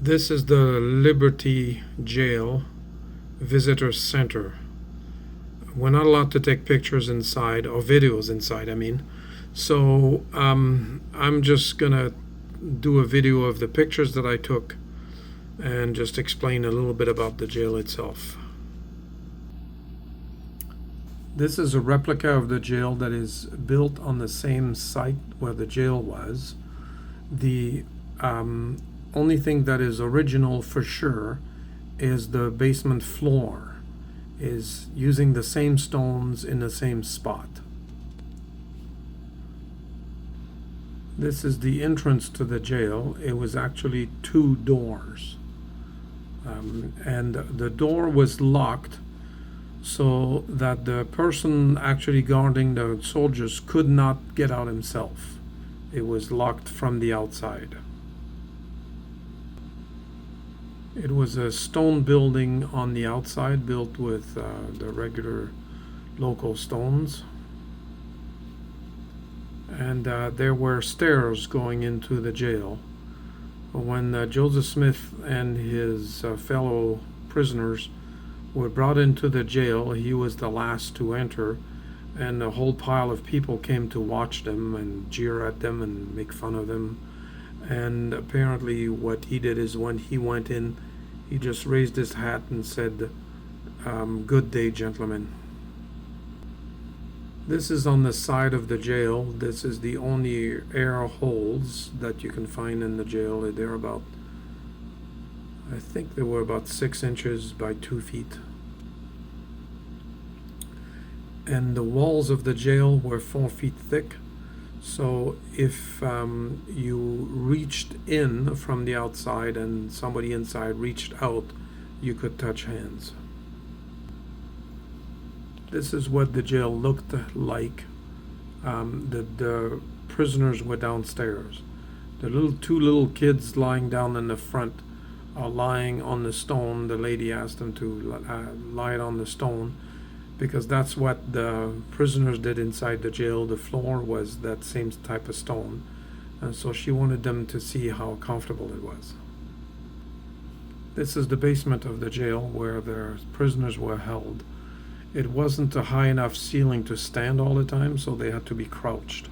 This is the Liberty Jail Visitor Center. We're not allowed to take pictures inside, or videos inside, I mean. So I'm just gonna do a video of the pictures that I took and just explain a little bit about the jail itself. This is a replica of the jail that is built on the same site where the jail was. The only thing that is original for sure is the basement floor is using the same stones in the same spot. This is the entrance to the jail. It was actually two doors, and the door was locked so that the person actually guarding the soldiers could not get out himself. It was locked from the outside. It was a stone building on the outside, built with the regular local stones. And there were stairs going into the jail. When Joseph Smith and his fellow prisoners were brought into the jail, he was the last to enter, and a whole pile of people came to watch them and jeer at them and make fun of them. And apparently what he did is when he went in, he just raised his hat and said, "Good day, gentlemen." This is on the side of the jail. This is the only air holes that you can find in the jail. They're about, I think they were about 6 inches by 2 feet. And the walls of the jail were 4 feet thick. So if you reached in from the outside and somebody inside reached out, you could touch hands. This is what the jail looked like. The prisoners were downstairs. The two little kids lying down in the front are lying on the stone. The lady asked them to lie on the stone, because that's what the prisoners did inside the jail. The floor was that same type of stone, and so she wanted them to see how comfortable it was. This is the basement of the jail where the prisoners were held. It wasn't a high enough ceiling to stand all the time, so they had to be crouched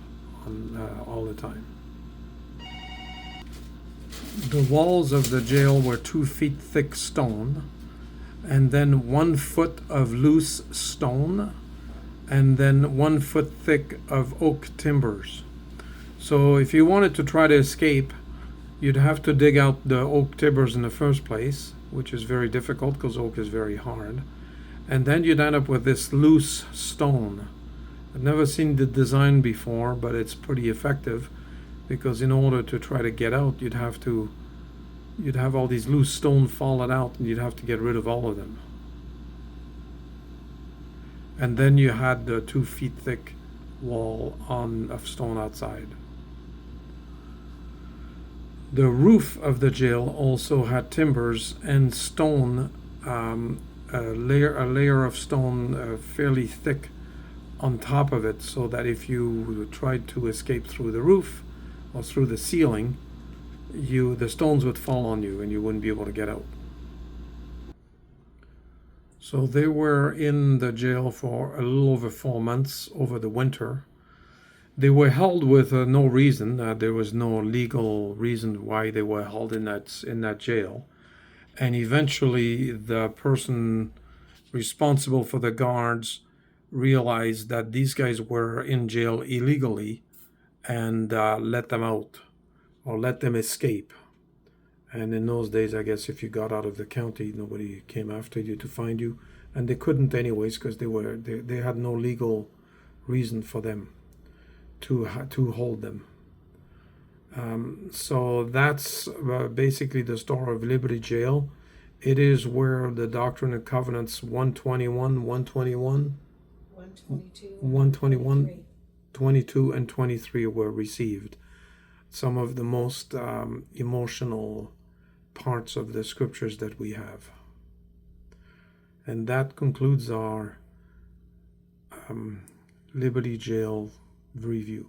all the time. The walls of the jail were 2 feet thick stone, and then 1 foot of loose stone, and then 1 foot thick of oak timbers. So if you wanted to try to escape, you'd have to dig out the oak timbers in the first place, which is very difficult because oak is very hard. And then you'd end up with this loose stone. I've never seen the design before, but it's pretty effective, because in order to try to get out, you'd have all these loose stone falling out, and you'd have to get rid of all of them. And then you had the 2 feet thick wall of stone outside. The roof of the jail also had timbers and stone, a layer of stone fairly thick on top of it, so that if you tried to escape through the roof or through the ceiling, the stones would fall on you and you wouldn't be able to get out. So they were in the jail for a little over 4 months over the winter. They were held with no reason. There was no legal reason why they were held in that jail. And eventually the person responsible for the guards realized that these guys were in jail illegally, and let them out, or let them escape. And in those days, I guess if you got out of the county, nobody came after you to find you, and they couldn't anyways, because they had no legal reason for them to hold them. So that's basically the story of Liberty Jail. It is where the Doctrine and Covenants 121, 121, 121, 22, and 23 were received. Some of the most emotional parts of the scriptures that we have. And that concludes our Liberty Jail review.